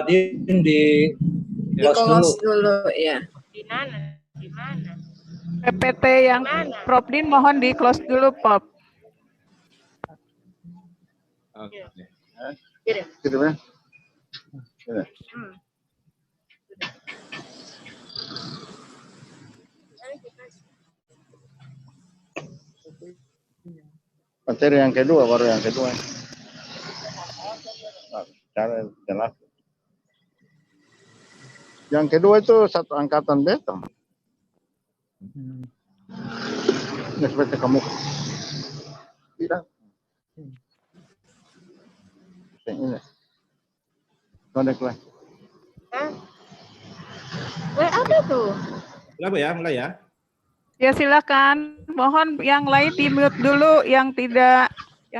Din di close dulu ya. Di mana? Di mana? PPT yang Prof Din mohon di close dulu, Prof. Oke. Kirim. Gitu ya. Materi yang kedua, baru yang kedua. Cara jelas. Yang kedua itu satu angkatan beta. Ini seperti kamu. Tidak. Ini. Connect lah. Ada tuh. Mulai ya. Ya silakan. Mohon yang lain di mute dulu yang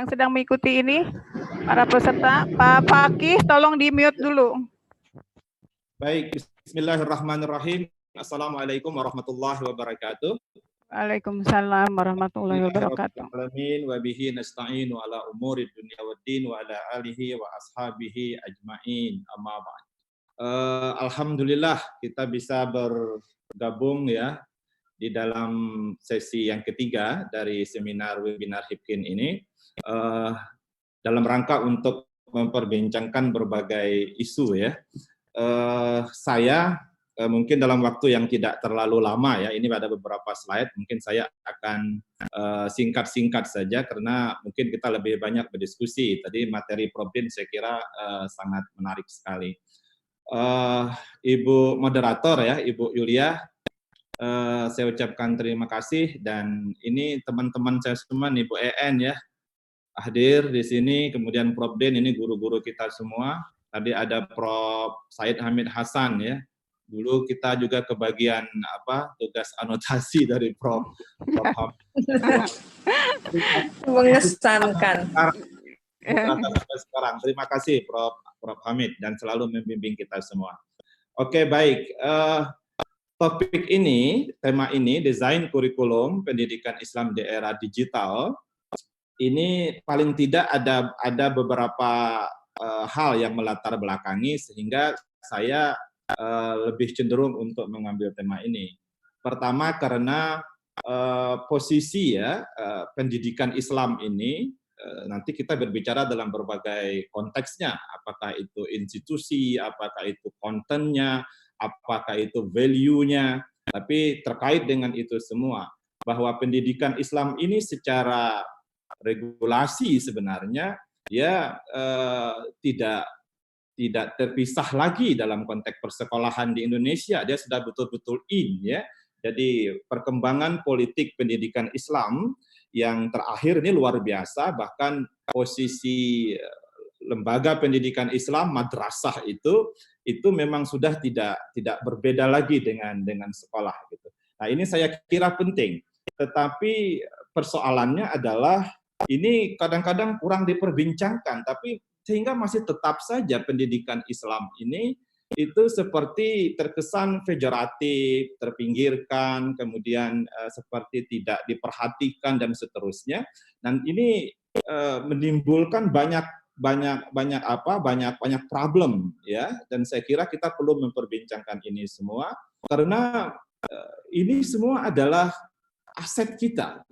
sedang mengikuti ini. Para peserta, Pak Fakih tolong di mute dulu. Baik, bismillahirrahmanirrahim. Assalamualaikum warahmatullahi wabarakatuh. Waalaikumsalam warahmatullahi wabarakatuh. Alamin wa bihi nasta'inu ala umuri dunya waddin wa ala alihi wa ashabihi ajmain. Amma ba'd. Alhamdulillah kita bisa bergabung ya di dalam sesi yang ketiga dari seminar webinar HIPKIN ini dalam rangka untuk memperbincangkan berbagai isu ya. Saya mungkin dalam waktu yang tidak terlalu lama ya, ini ada beberapa slide, mungkin saya akan singkat-singkat saja karena mungkin kita lebih banyak berdiskusi. Tadi materi Prof Din saya kira sangat menarik sekali. Ibu moderator ya, Ibu Yulia, saya ucapkan terima kasih, dan ini teman-teman saya semua, Ibu EN ya, hadir di sini, kemudian Prof Din, ini guru-guru kita semua. Tadi ada Prof Said Hamid Hasan ya. Dulu kita juga kebagian tugas anotasi dari Prof Hamid. Mengesankan. Sekarang terima kasih Prof Hamid dan selalu membimbing kita semua. Oke, baik. Topik ini, tema ini, desain kurikulum pendidikan Islam di era digital. Ini paling tidak ada beberapa hal yang melatar belakangi sehingga saya lebih cenderung untuk mengambil tema ini. Pertama karena posisi ya pendidikan Islam ini nanti kita berbicara dalam berbagai konteksnya, apakah itu institusi, apakah itu kontennya, apakah itu value-nya, tapi terkait dengan itu semua bahwa pendidikan Islam ini secara regulasi sebenarnya ya tidak terpisah lagi dalam konteks persekolahan di Indonesia. Dia sudah betul-betul ya. Jadi perkembangan politik pendidikan Islam yang terakhir ini luar biasa, bahkan posisi lembaga pendidikan Islam madrasah itu memang sudah tidak berbeda lagi dengan sekolah gitu. Nah, ini saya kira penting. Tetapi persoalannya adalah ini kadang-kadang kurang diperbincangkan, tapi sehingga masih tetap saja pendidikan Islam ini itu seperti terkesan pejoratif, terpinggirkan, kemudian seperti tidak diperhatikan dan seterusnya. Dan ini menimbulkan banyak problem ya, dan saya kira kita perlu memperbincangkan ini semua karena ini semua adalah aset kita.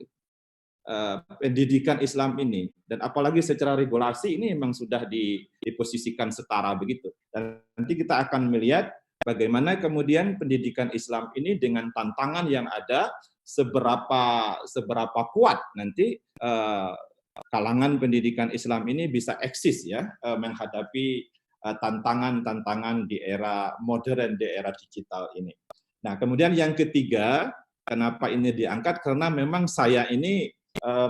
Pendidikan Islam ini, dan apalagi secara regulasi ini memang sudah diposisikan setara begitu. Dan nanti kita akan melihat bagaimana kemudian pendidikan Islam ini dengan tantangan yang ada seberapa kuat nanti kalangan pendidikan Islam ini bisa eksis ya menghadapi tantangan-tantangan di era modern, di era digital ini. Nah, kemudian yang ketiga, kenapa ini diangkat? Karena memang saya ini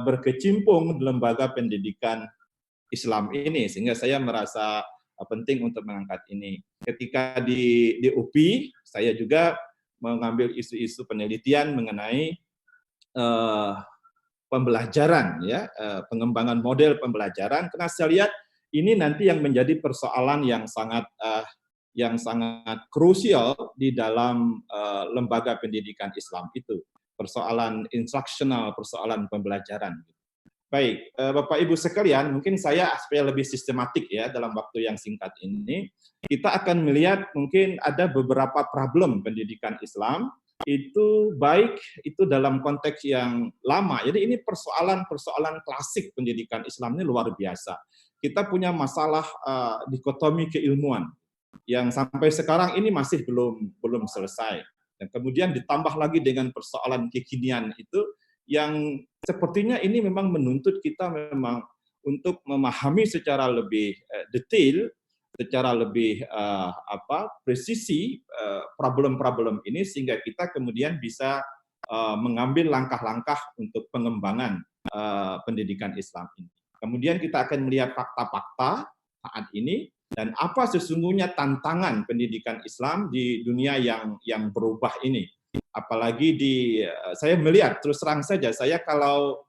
berkecimpung di lembaga pendidikan Islam ini, sehingga saya merasa penting untuk mengangkat ini. Ketika di UPI, saya juga mengambil isu-isu penelitian mengenai pembelajaran, ya, pengembangan model pembelajaran, karena saya lihat ini nanti yang menjadi persoalan yang sangat krusial di dalam lembaga pendidikan Islam itu. Persoalan instruksional, persoalan pembelajaran. Baik, Bapak Ibu sekalian, mungkin saya supaya lebih sistematik ya dalam waktu yang singkat ini, kita akan melihat mungkin ada beberapa problem pendidikan Islam itu baik itu dalam konteks yang lama. Jadi ini persoalan-persoalan klasik pendidikan Islam ini luar biasa. Kita punya masalah dikotomi keilmuan yang sampai sekarang ini masih belum selesai. Dan kemudian ditambah lagi dengan persoalan kekinian itu yang sepertinya ini memang menuntut kita memang untuk memahami secara lebih detail, secara lebih presisi problem-problem ini sehingga kita kemudian bisa mengambil langkah-langkah untuk pengembangan pendidikan Islam ini. Kemudian kita akan melihat fakta-fakta saat ini dan apa sesungguhnya tantangan pendidikan Islam di dunia yang berubah ini. Apalagi saya melihat terus terang saja, saya kalau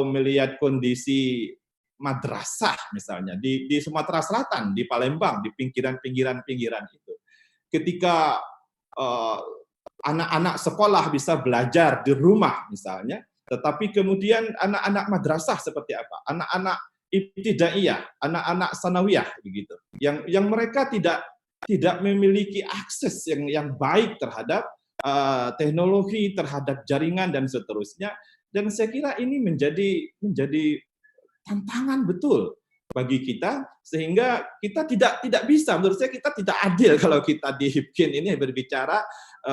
melihat kondisi madrasah misalnya di Sumatera Selatan, di Palembang, di pinggiran itu, ketika anak-anak sekolah bisa belajar di rumah misalnya, tetapi kemudian anak-anak madrasah seperti apa? Anak-anak ibtidaiyah, anak-anak sanawiyah begitu, yang mereka tidak memiliki akses yang baik terhadap teknologi, terhadap jaringan dan seterusnya, dan saya kira ini menjadi tantangan betul bagi kita sehingga kita tidak bisa, menurut saya kita tidak adil kalau kita di HIPKIN ini berbicara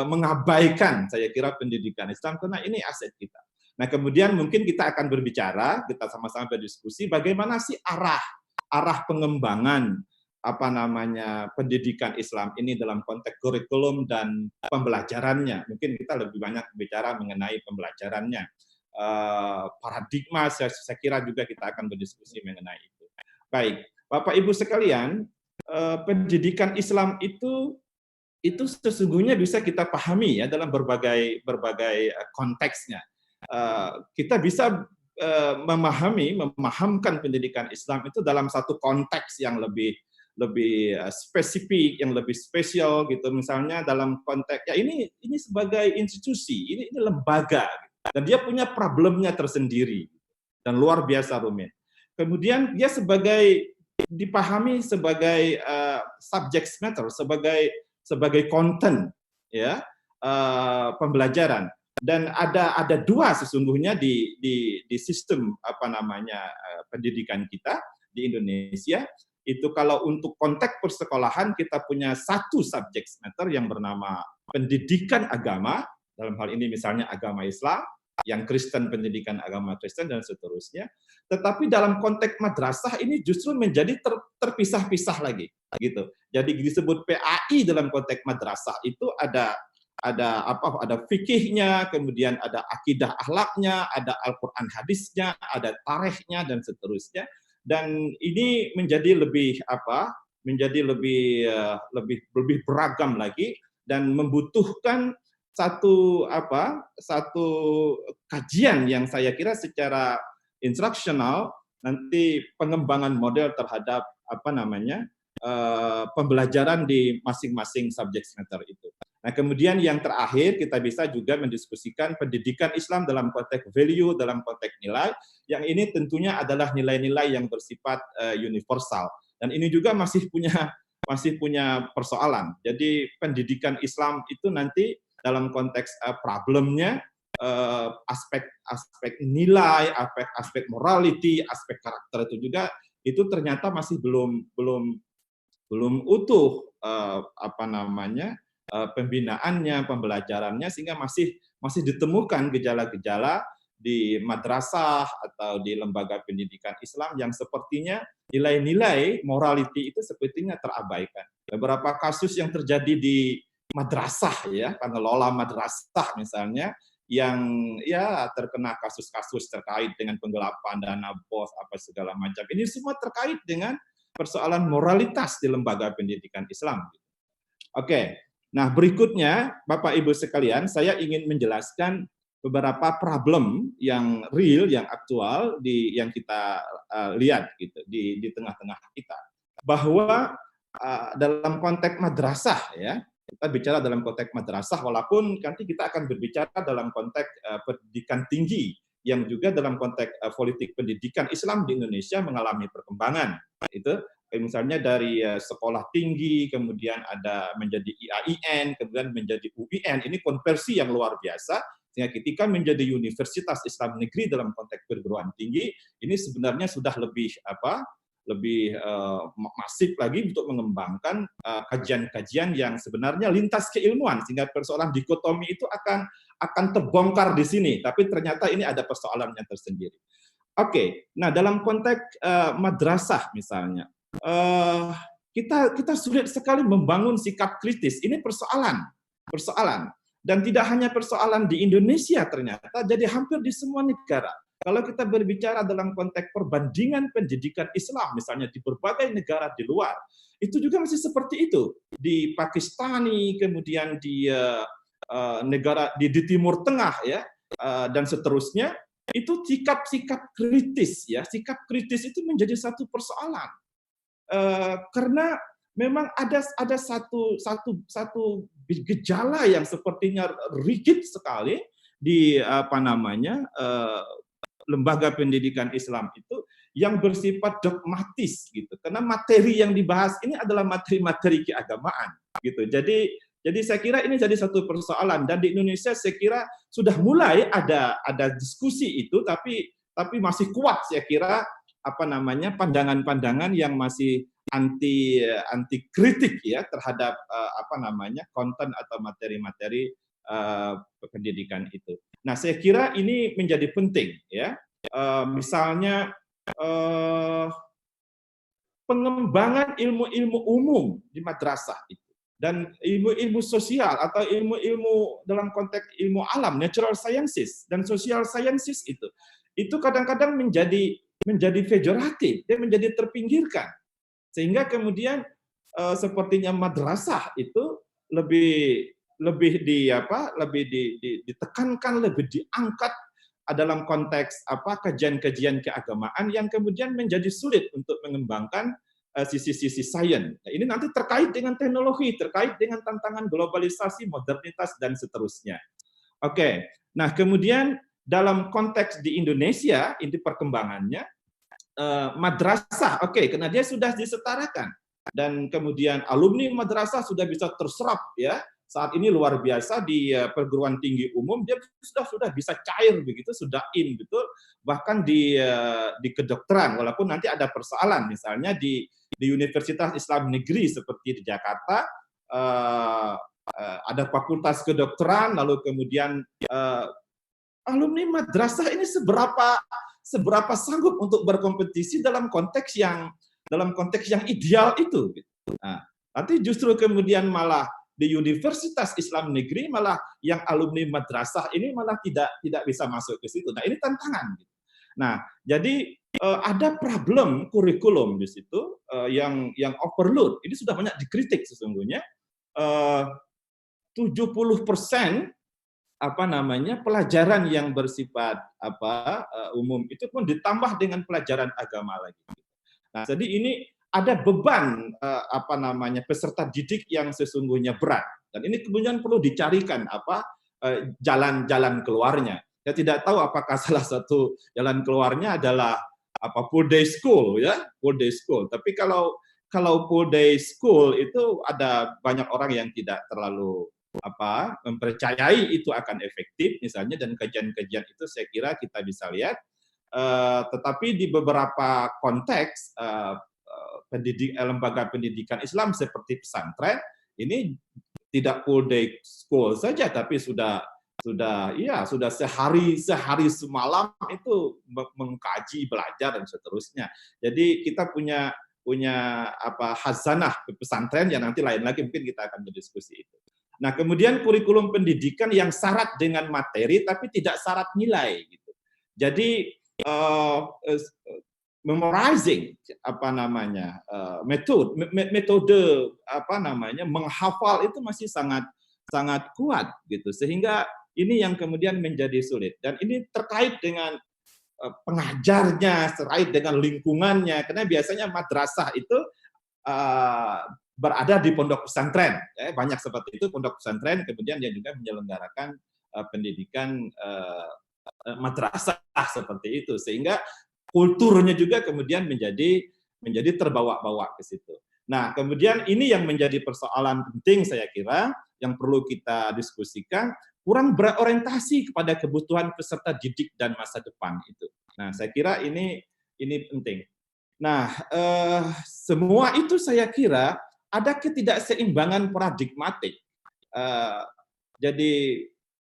mengabaikan saya kira pendidikan Islam karena ini aset kita. Nah kemudian mungkin kita akan berbicara, kita sama-sama berdiskusi bagaimana sih arah pengembangan pendidikan Islam ini dalam konteks kurikulum dan pembelajarannya. Mungkin kita lebih banyak bicara mengenai pembelajarannya. Paradigma saya kira juga kita akan berdiskusi mengenai itu. Baik, Bapak Ibu sekalian, pendidikan Islam itu sesungguhnya bisa kita pahami ya dalam berbagai konteksnya. Kita bisa memahamkan pendidikan Islam itu dalam satu konteks yang lebih spesifik, yang lebih spesial gitu, misalnya dalam konteks ya ini sebagai institusi, ini lembaga dan dia punya problemnya tersendiri dan luar biasa rumit. Kemudian dia dipahami sebagai subject matter, sebagai konten ya pembelajaran, dan ada dua sesungguhnya di sistem pendidikan kita di Indonesia. Itu kalau untuk konteks persekolahan kita punya satu subject matter yang bernama pendidikan agama, dalam hal ini misalnya agama Islam, yang Kristen pendidikan agama Kristen dan seterusnya. Tetapi dalam konteks madrasah ini justru menjadi terpisah-pisah lagi, gitu. Jadi disebut PAI dalam konteks madrasah itu ada fikihnya, kemudian ada akidah akhlaknya, ada Al-Qur'an hadisnya, ada tarikhnya dan seterusnya. Dan ini menjadi lebih beragam lagi dan membutuhkan satu kajian yang saya kira secara instruksional nanti pengembangan model terhadap pembelajaran di masing-masing subject matter itu. Nah, kemudian yang terakhir kita bisa juga mendiskusikan pendidikan Islam dalam konteks value, dalam konteks nilai, yang ini tentunya adalah nilai-nilai yang bersifat universal. Dan ini juga masih punya persoalan. Jadi pendidikan Islam itu nanti dalam konteks problemnya, aspek nilai, aspek morality, aspek karakter itu juga itu ternyata masih belum utuh pembinaannya, pembelajarannya, sehingga masih ditemukan gejala-gejala di madrasah atau di lembaga pendidikan Islam yang sepertinya nilai-nilai morality itu sepertinya terabaikan. Beberapa kasus yang terjadi di madrasah ya, pengelola madrasah misalnya, yang ya terkena kasus-kasus terkait dengan penggelapan dana bos apa segala macam. Ini semua terkait dengan persoalan moralitas di lembaga pendidikan Islam. Oke. Nah, berikutnya Bapak Ibu sekalian, saya ingin menjelaskan beberapa problem yang real, yang aktual yang kita lihat gitu di tengah-tengah kita. Bahwa dalam konteks madrasah ya, kita bicara dalam konteks madrasah, walaupun nanti kita akan berbicara dalam konteks pendidikan tinggi yang juga dalam konteks politik pendidikan Islam di Indonesia mengalami perkembangan. Itu misalnya dari sekolah tinggi, kemudian ada menjadi IAIN, kemudian menjadi UIN. Ini konversi yang luar biasa. Sehingga ketika menjadi Universitas Islam Negeri dalam konteks perguruan tinggi, ini sebenarnya sudah lebih masif lagi untuk mengembangkan kajian-kajian yang sebenarnya lintas keilmuan, sehingga persoalan dikotomi itu akan terbongkar di sini, tapi ternyata ini ada persoalannya tersendiri. Oke, nah dalam konteks madrasah misalnya, kita sulit sekali membangun sikap kritis. Ini persoalan, dan tidak hanya persoalan di Indonesia ternyata, jadi hampir di semua negara. Kalau kita berbicara dalam konteks perbandingan pendidikan Islam, misalnya di berbagai negara di luar, itu juga masih seperti itu. Di Pakistani, kemudian di negara di Timur Tengah, ya, dan seterusnya, itu sikap-sikap kritis, ya, sikap kritis itu menjadi satu persoalan. Karena memang ada satu gejala yang sepertinya rigid sekali di lembaga pendidikan Islam itu yang bersifat dogmatis gitu, karena materi yang dibahas ini adalah materi-materi keagamaan gitu. Jadi saya kira ini jadi satu persoalan, dan di Indonesia saya kira sudah mulai ada diskusi itu, tapi masih kuat saya kira pandangan-pandangan yang masih anti kritik ya terhadap konten atau materi-materi pendidikan itu. Nah, saya kira ini menjadi penting ya. Misalnya pengembangan ilmu-ilmu umum di madrasah itu, dan ilmu-ilmu sosial atau ilmu-ilmu dalam konteks ilmu alam, natural sciences dan social sciences itu kadang-kadang menjadi pejoratif, dia menjadi terpinggirkan, sehingga kemudian sepertinya madrasah itu lebih ditekankan, lebih diangkat dalam konteks kajian-kajian keagamaan yang kemudian menjadi sulit untuk mengembangkan sisi-sisi sains. Nah, ini nanti terkait dengan teknologi, terkait dengan tantangan globalisasi, modernitas dan seterusnya. Oke. Nah, kemudian dalam konteks di Indonesia ini perkembangannya madrasah, karena dia sudah disetarakan, dan kemudian alumni madrasah sudah bisa terserap ya. Saat ini luar biasa di perguruan tinggi umum dia sudah bisa cair begitu, sudah in betul, bahkan di kedokteran, walaupun nanti ada persoalan misalnya di Universitas Islam Negeri seperti di Jakarta ada fakultas kedokteran, lalu kemudian alumni madrasah ini seberapa sanggup untuk berkompetisi dalam konteks yang ideal itu. Nah, nanti justru kemudian malah di Universitas Islam Negeri malah yang alumni madrasah ini malah tidak bisa masuk ke situ. Nah, ini tantangan. Nah, jadi ada problem kurikulum di situ yang overload. Ini sudah banyak dikritik sesungguhnya. 70% pelajaran yang bersifat umum itu pun ditambah dengan pelajaran agama lagi. Nah, jadi ini ada beban peserta didik yang sesungguhnya berat, dan ini kemudian perlu dicarikan jalan keluarnya. Saya tidak tahu apakah salah satu jalan keluarnya adalah full day school ya, full day school. Tapi kalau full day school itu ada banyak orang yang tidak terlalu mempercayai itu akan efektif misalnya, dan kajian-kajian itu saya kira kita bisa lihat. Tetapi di beberapa konteks lembaga pendidikan Islam seperti pesantren ini tidak full day school saja, tapi sudah sehari semalam itu mengkaji, belajar dan seterusnya. Jadi kita punya khazanah pesantren yang nanti lain lagi mungkin kita akan berdiskusi itu. Nah, kemudian kurikulum pendidikan yang syarat dengan materi tapi tidak syarat nilai gitu. Jadi memorizing metode menghafal itu masih sangat kuat gitu, sehingga ini yang kemudian menjadi sulit, dan ini terkait dengan pengajarnya, terkait dengan lingkungannya, karena biasanya madrasah itu berada di pondok pesantren, banyak seperti itu pondok pesantren, kemudian dia juga menyelenggarakan pendidikan madrasah seperti itu, sehingga kulturnya juga kemudian menjadi terbawa-bawa ke situ. Nah, kemudian ini yang menjadi persoalan penting saya kira yang perlu kita diskusikan, kurang berorientasi kepada kebutuhan peserta didik dan masa depan itu. Nah, saya kira ini penting. Nah, semua itu saya kira ada ketidakseimbangan paradigmatik. Jadi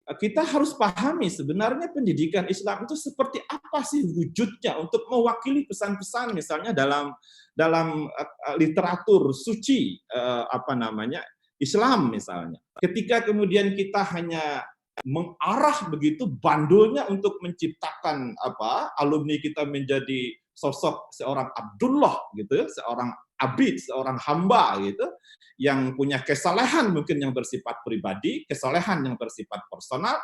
kita harus pahami sebenarnya pendidikan Islam itu seperti apa sih wujudnya untuk mewakili pesan-pesan misalnya dalam literatur suci Islam misalnya. Ketika kemudian kita hanya mengarah begitu bandulnya untuk menciptakan alumni kita menjadi sosok seorang Abdullah gitu, seorang abid, seorang hamba gitu, yang punya kesalehan mungkin yang bersifat pribadi, kesalehan yang bersifat personal,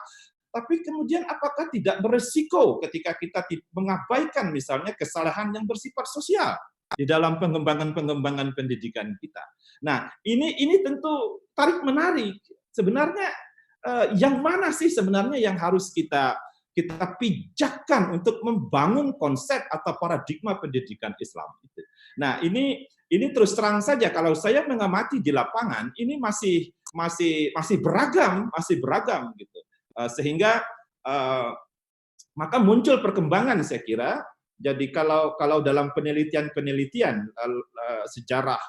tapi kemudian apakah tidak beresiko ketika kita mengabaikan misalnya kesalehan yang bersifat sosial di dalam pengembangan pendidikan kita. Nah, ini tentu tarik menarik. Sebenarnya yang mana sih sebenarnya yang harus kita pijakkan untuk membangun konsep atau paradigma pendidikan Islam itu. Nah, ini terus terang saja kalau saya mengamati di lapangan ini masih beragam gitu. Sehingga maka muncul perkembangan saya kira. Jadi kalau dalam penelitian sejarah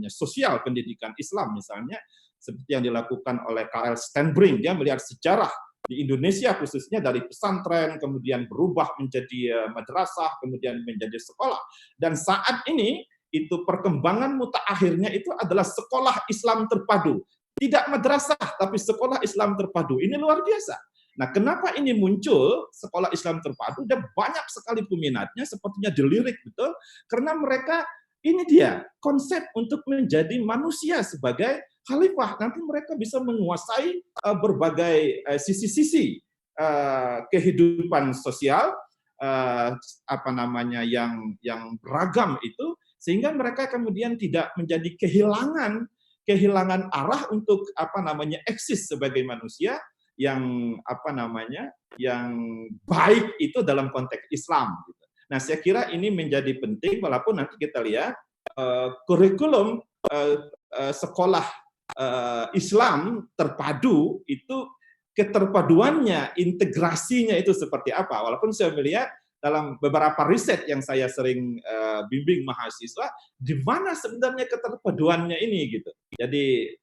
sosial pendidikan Islam misalnya seperti yang dilakukan oleh K.L. Stenbrink, dia melihat sejarah di Indonesia khususnya dari pesantren kemudian berubah menjadi madrasah kemudian menjadi sekolah, dan saat ini itu perkembangan mutaakhirnya itu adalah sekolah Islam terpadu, tidak madrasah tapi sekolah Islam terpadu. Ini luar biasa. Nah, kenapa ini muncul sekolah Islam terpadu dan banyak sekali peminatnya, sepertinya dilirik betul karena mereka ini dia konsep untuk menjadi manusia sebagai khalifah. Nanti mereka bisa menguasai berbagai sisi-sisi kehidupan sosial yang beragam itu, sehingga mereka kemudian tidak menjadi kehilangan arah untuk eksis sebagai manusia yang yang baik itu dalam konteks Islam. Nah, saya kira ini menjadi penting walaupun nanti kita lihat kurikulum sekolah Islam terpadu itu keterpaduannya, integrasinya itu seperti apa. Walaupun saya melihat dalam beberapa riset yang saya sering bimbing mahasiswa, di mana sebenarnya keterpaduannya ini gitu. Jadi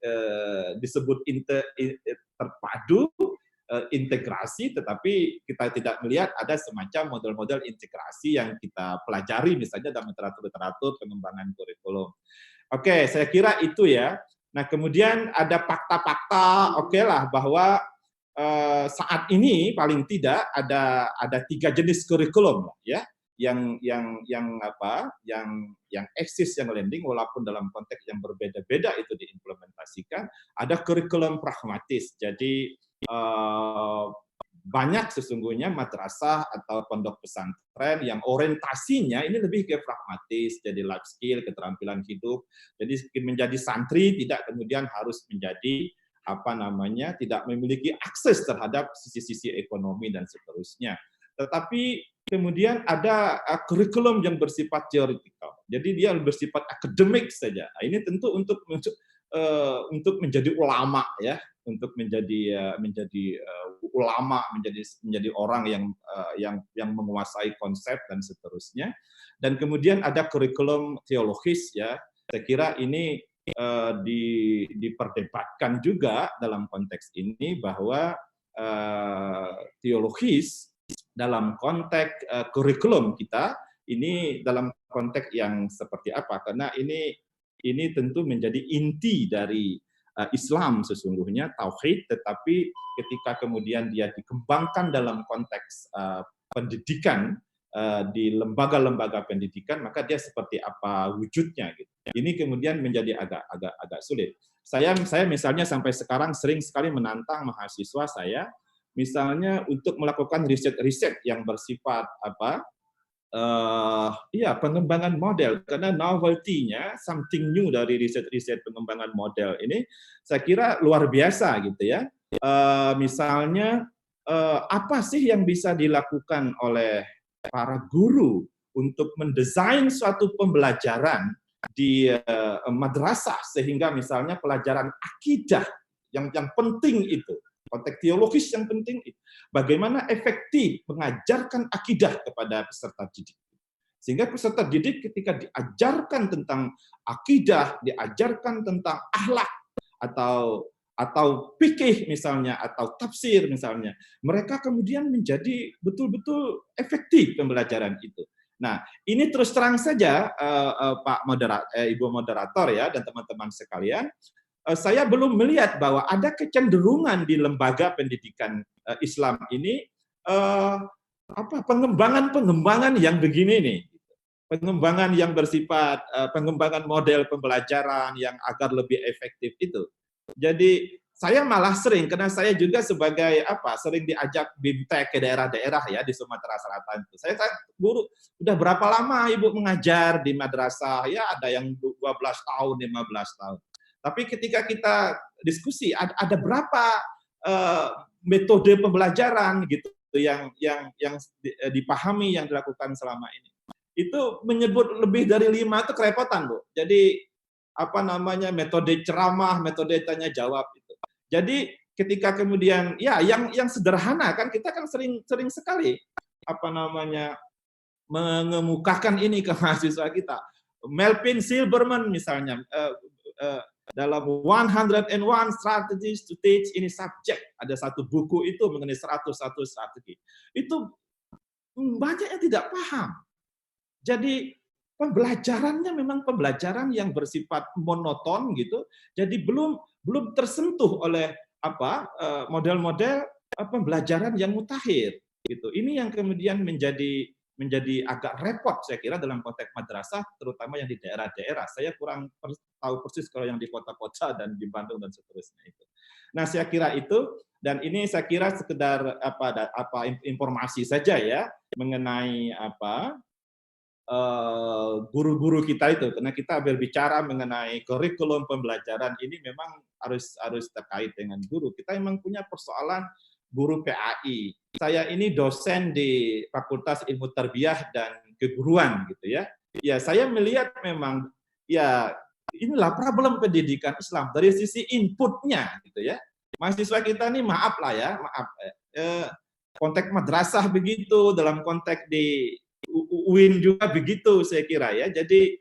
disebut terpadu, integrasi, tetapi kita tidak melihat ada semacam model-model integrasi yang kita pelajari misalnya dalam literatur pengembangan kurikulum. Oke, saya kira itu ya. Nah, kemudian ada fakta-fakta, oke lah, bahwa saat ini paling tidak ada 3 jenis kurikulum ya, yang eksis, yang landing, walaupun dalam konteks yang berbeda-beda itu diimplementasikan. Ada kurikulum pragmatis, jadi banyak sesungguhnya madrasah atau pondok pesantren yang orientasinya ini lebih ke pragmatis, jadi life skill, keterampilan hidup. Jadi menjadi santri tidak kemudian harus menjadi tidak memiliki akses terhadap sisi-sisi ekonomi dan seterusnya. Tetapi kemudian ada kurikulum yang bersifat teoretikal. Jadi dia bersifat akademik saja. Nah, ini tentu untuk menjadi ulama ya, untuk menjadi ulama, menjadi orang yang menguasai konsep dan seterusnya. Dan kemudian ada kurikulum teologis ya. Saya kira ini diperdebatkan juga dalam konteks ini bahwa teologis dalam konteks kurikulum kita ini dalam konteks yang seperti apa, karena ini tentu menjadi inti dari Islam sesungguhnya, tauhid, tetapi ketika kemudian dia dikembangkan dalam konteks pendidikan di lembaga-lembaga pendidikan, maka dia seperti apa wujudnya gitu. Ini kemudian menjadi agak sulit. Saya misalnya sampai sekarang sering sekali menantang mahasiswa saya misalnya untuk melakukan riset-riset yang bersifat pengembangan model, karena novelty-nya, something new dari riset-riset pengembangan model ini saya kira luar biasa gitu ya. Misalnya apa sih yang bisa dilakukan oleh para guru untuk mendesain suatu pembelajaran di madrasah sehingga misalnya pelajaran akidah yang penting itu, konteks teologis yang penting itu, bagaimana efektif mengajarkan akidah kepada peserta didik. Sehingga peserta didik ketika diajarkan tentang akidah, diajarkan tentang akhlak atau fikih misalnya, atau tafsir misalnya, mereka kemudian menjadi betul-betul efektif pembelajaran itu. Nah, ini terus terang saja Pak Moderator, Ibu Moderator ya, dan teman-teman sekalian, saya belum melihat bahwa ada kecenderungan di lembaga pendidikan Islam ini pengembangan yang begini nih. Pengembangan yang bersifat pengembangan model pembelajaran yang agar lebih efektif itu. Jadi saya malah sering, karena saya juga sebagai sering diajak BIMTEK ke daerah-daerah ya di Sumatera Selatan itu. Saya guru, udah berapa lama Ibu mengajar di madrasah? Ya ada yang 12 tahun, 15 tahun. Tapi ketika kita diskusi, ada berapa metode pembelajaran gitu yang dipahami, yang dilakukan selama ini. Itu menyebut lebih dari 5 itu kerepotan, Bu. Jadi metode ceramah, metode tanya jawab itu. Jadi ketika kemudian ya yang sederhana kan kita kan sering sekali mengemukakan ini ke mahasiswa kita. Melvin Silberman misalnya dalam 101 Strategies to Teach ini Subject, ada satu buku itu mengenai 101 strategi. Itu banyak yang tidak paham. Jadi pembelajarannya memang pembelajaran yang bersifat monoton gitu. Jadi belum tersentuh oleh model-model pembelajaran yang mutakhir gitu. Ini yang kemudian menjadi agak repot saya kira dalam konteks madrasah, terutama yang di daerah-daerah. Saya kurang tahu persis kalau yang di kota-kota dan di Bandung dan seterusnya itu. Nah, saya kira itu, dan ini saya kira sekedar informasi saja ya mengenai guru-guru kita itu, karena kita berbicara mengenai kurikulum pembelajaran ini memang harus terkait dengan guru. Kita memang punya persoalan guru PAI. Saya ini dosen di Fakultas Ilmu Tarbiyah dan Keguruan gitu ya. Ya, saya melihat memang ya inilah problem pendidikan Islam dari sisi inputnya gitu ya. Mahasiswa kita ini maaf konteks madrasah begitu, dalam konteks di UIN juga begitu saya kira ya. Jadi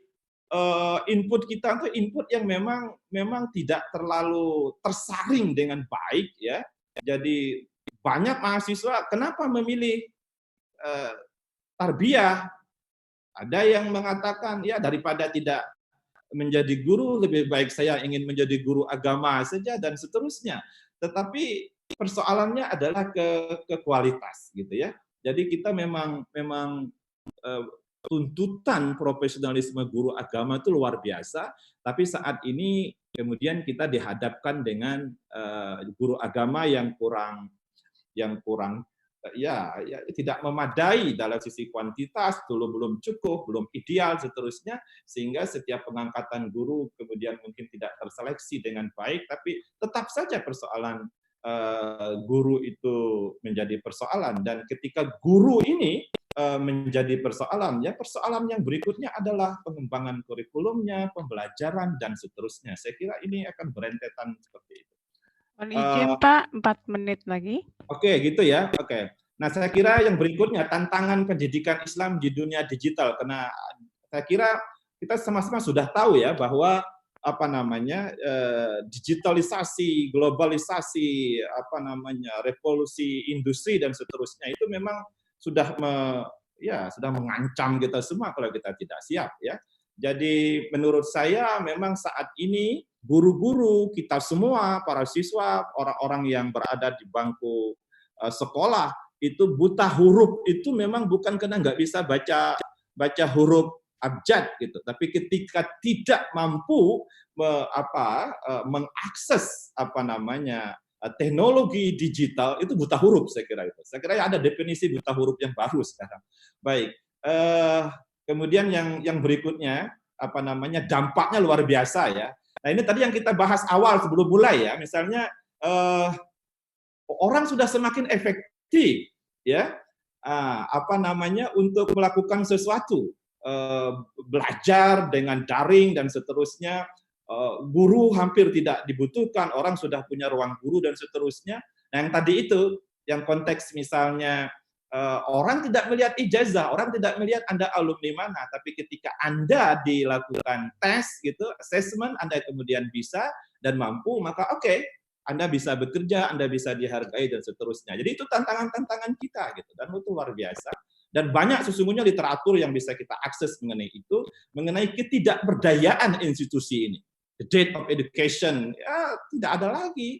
input kita itu input yang memang tidak terlalu tersaring dengan baik ya. Jadi banyak mahasiswa kenapa memilih tarbiyah? Ada yang mengatakan ya daripada tidak menjadi guru lebih baik saya ingin menjadi guru agama saja dan seterusnya. Tetapi persoalannya adalah ke kualitas gitu ya. Jadi kita memang tuntutan profesionalisme guru agama itu luar biasa, tapi saat ini kemudian kita dihadapkan dengan guru agama yang kurang tidak memadai dalam sisi kuantitas, belum cukup, belum ideal seterusnya, sehingga setiap pengangkatan guru kemudian mungkin tidak terseleksi dengan baik, tapi tetap saja persoalan guru itu menjadi persoalan. Dan ketika guru ini menjadi persoalan, ya persoalan yang berikutnya adalah pengembangan kurikulumnya, pembelajaran dan seterusnya. Saya kira ini akan berentetan seperti itu. Mohon izin Pak, 4 menit lagi. Oke, gitu ya. Oke. Nah, saya kira yang berikutnya tantangan pendidikan Islam di dunia digital, karena saya kira kita sama-sama sudah tahu ya bahwa digitalisasi, globalisasi, revolusi industri dan seterusnya itu memang sudah mengancam kita semua kalau kita tidak siap ya. Jadi menurut saya memang saat ini guru-guru kita semua, para siswa, orang-orang yang berada di bangku sekolah itu buta huruf itu memang bukan karena nggak bisa baca huruf abjad gitu, tapi ketika tidak mampu mengakses teknologi digital itu buta huruf, saya kira itu. Saya kira ada definisi buta huruf yang baru sekarang. Baik, kemudian yang berikutnya dampaknya luar biasa ya. Nah ini tadi yang kita bahas awal sebelum mulai ya, misalnya orang sudah semakin efektif aktif, ya, untuk melakukan sesuatu, belajar dengan daring dan seterusnya. Guru hampir tidak dibutuhkan, orang sudah punya ruang guru dan seterusnya. Nah, yang tadi itu, yang konteks misalnya orang tidak melihat ijazah, orang tidak melihat Anda alumni mana, tapi ketika Anda dilakukan tes gitu, assessment, Anda kemudian bisa dan mampu, maka oke, Anda bisa bekerja, Anda bisa dihargai dan seterusnya. Jadi itu tantangan-tantangan kita gitu, dan itu luar biasa. Dan banyak sesungguhnya literatur yang bisa kita akses mengenai itu, mengenai ketidakberdayaan institusi ini. The death of education, ya tidak ada lagi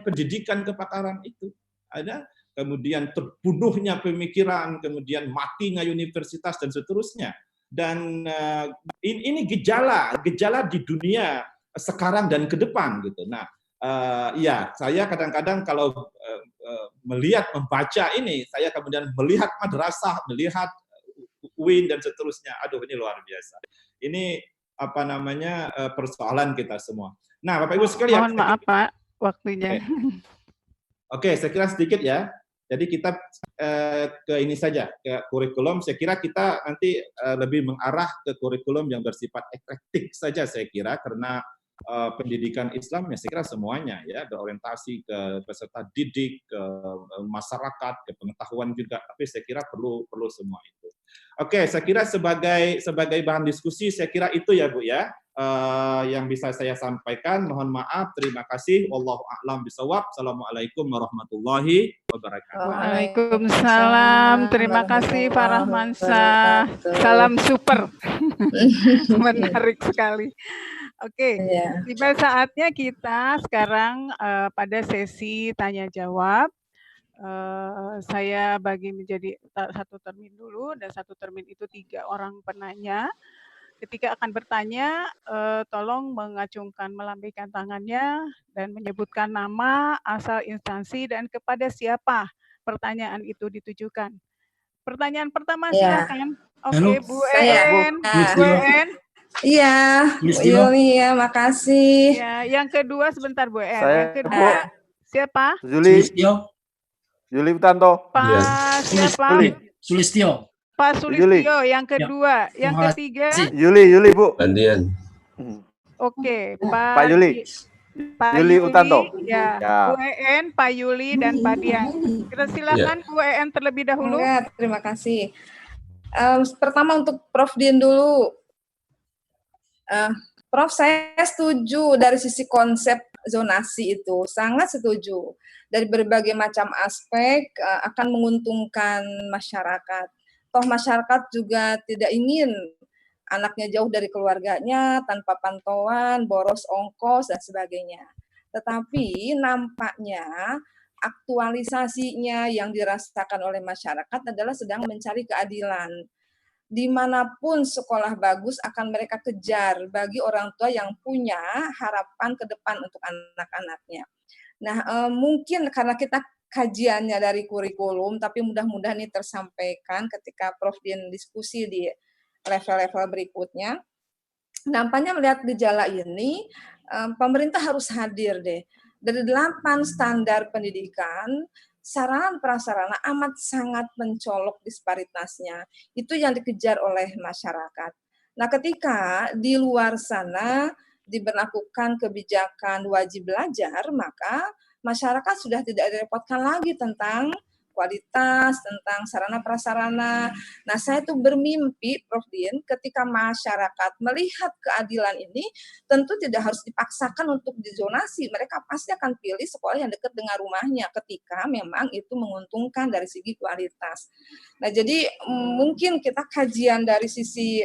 pendidikan kepakaran itu. Ada kemudian terbunuhnya pemikiran, kemudian matinya universitas dan seterusnya. Dan ini gejala di dunia sekarang dan ke depan gitu. Nah, ya saya kadang-kadang kalau membaca ini, saya kemudian melihat madrasah, melihat UIN dan seterusnya. Aduh, ini luar biasa. Ini persoalan kita semua. Nah, Bapak Ibu sekalian. Mohon maaf Pak, waktunya. Oke, saya kira sedikit ya. Jadi kita ke ini saja, ke kurikulum. Saya kira kita nanti lebih mengarah ke kurikulum yang bersifat eklektik saja saya kira, karena pendidikan Islam ya saya kira semuanya ya, berorientasi ke peserta didik, ke masyarakat, ke pengetahuan juga. Tapi saya kira perlu semua itu. Oke, saya kira sebagai bahan diskusi saya kira itu ya Bu ya. Yang bisa saya sampaikan. Mohon maaf, terima kasih. Wallahu a'lam bishawab. Assalamualaikum warahmatullahi wabarakatuh. Waalaikumsalam. Terima kasih Pak Rahmansyah. Salam super. Menarik sekali. Oke, tiba saatnya kita sekarang pada sesi tanya jawab. Saya bagi menjadi satu termin dulu, dan satu termin itu 3 orang penanya. Ketika akan bertanya, tolong mengacungkan, melambaikan tangannya dan menyebutkan nama, asal instansi, dan kepada siapa pertanyaan itu ditujukan. Pertanyaan pertama silakan. Oke, Bu En. Bu En. Iya, Bu Yuli ya, makasih. Ya, yang kedua sebentar Bu En. Saya, Yang kedua siapa? Yuli Witanto. Pak siapa? Sulistyo. Pak Sulistyo, yang kedua, yang ketiga. Yuli Bu. Gantian. Oke, Pak Yuli. Pak Yuli Utanto. Ya, Bu En, Pak Yuli, dan Pak Dian. Kita silakan Bu En terlebih dahulu. Enggak, terima kasih. Pertama untuk Prof Din dulu. Prof, saya setuju dari sisi konsep zonasi itu, sangat setuju. Dari berbagai macam aspek akan menguntungkan masyarakat. Toh masyarakat juga tidak ingin anaknya jauh dari keluarganya, tanpa pantauan, boros ongkos, dan sebagainya. Tetapi nampaknya aktualisasinya yang dirasakan oleh masyarakat adalah sedang mencari keadilan. Dimanapun sekolah bagus akan mereka kejar bagi orang tua yang punya harapan ke depan untuk anak-anaknya. Nah, mungkin karena kita kajiannya dari kurikulum, tapi mudah-mudahan ini tersampaikan ketika Prof Din diskusi di level-level berikutnya. Nampaknya melihat gejala ini, pemerintah harus hadir deh. Dari 8 standar pendidikan, sarana prasarana amat sangat mencolok disparitasnya. Itu yang dikejar oleh masyarakat. Nah, ketika di luar sana diberlakukan kebijakan wajib belajar, maka masyarakat sudah tidak direpotkan lagi tentang kualitas, tentang sarana prasarana. Nah, saya tuh bermimpi, Prof Din, ketika masyarakat melihat keadilan ini, tentu tidak harus dipaksakan untuk dizonasi. Mereka pasti akan pilih sekolah yang dekat dengan rumahnya ketika memang itu menguntungkan dari segi kualitas. Nah, jadi mungkin kita kajian dari sisi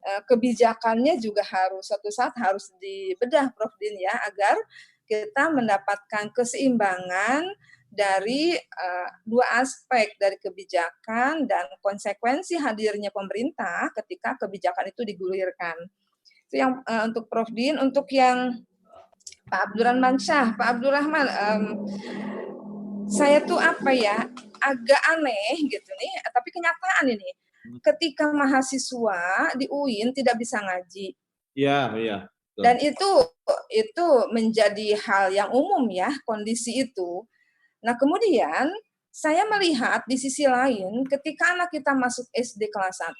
kebijakannya juga suatu saat harus dibedah, Prof Din, ya, agar kita mendapatkan keseimbangan dari 2 aspek, dari kebijakan dan konsekuensi hadirnya pemerintah ketika kebijakan itu digulirkan. Itu yang untuk Prof Din. Untuk yang Pak Abdurrahman Syah, Pak Abdurrahman, saya tuh agak aneh gitu nih, tapi kenyataan ini. Ketika mahasiswa di UIN tidak bisa ngaji. Iya. Dan itu menjadi hal yang umum ya, kondisi itu. Nah, kemudian Saya melihat di sisi lain ketika anak kita masuk SD kelas 1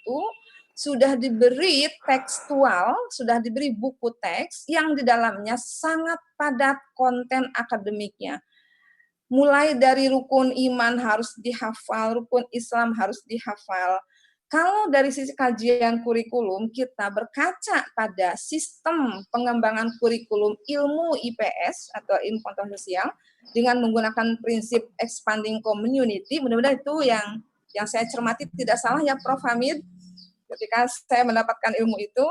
sudah diberi tekstual, sudah diberi buku teks yang di dalamnya sangat padat konten akademiknya. Mulai dari rukun iman harus dihafal, rukun Islam harus dihafal. Kalau dari sisi kajian kurikulum kita berkaca pada sistem pengembangan kurikulum ilmu IPS atau ilmu pengetahuan sosial dengan menggunakan prinsip expanding community, mudah-mudahan itu yang saya cermati tidak salah ya Prof. Hamid ketika saya mendapatkan ilmu itu,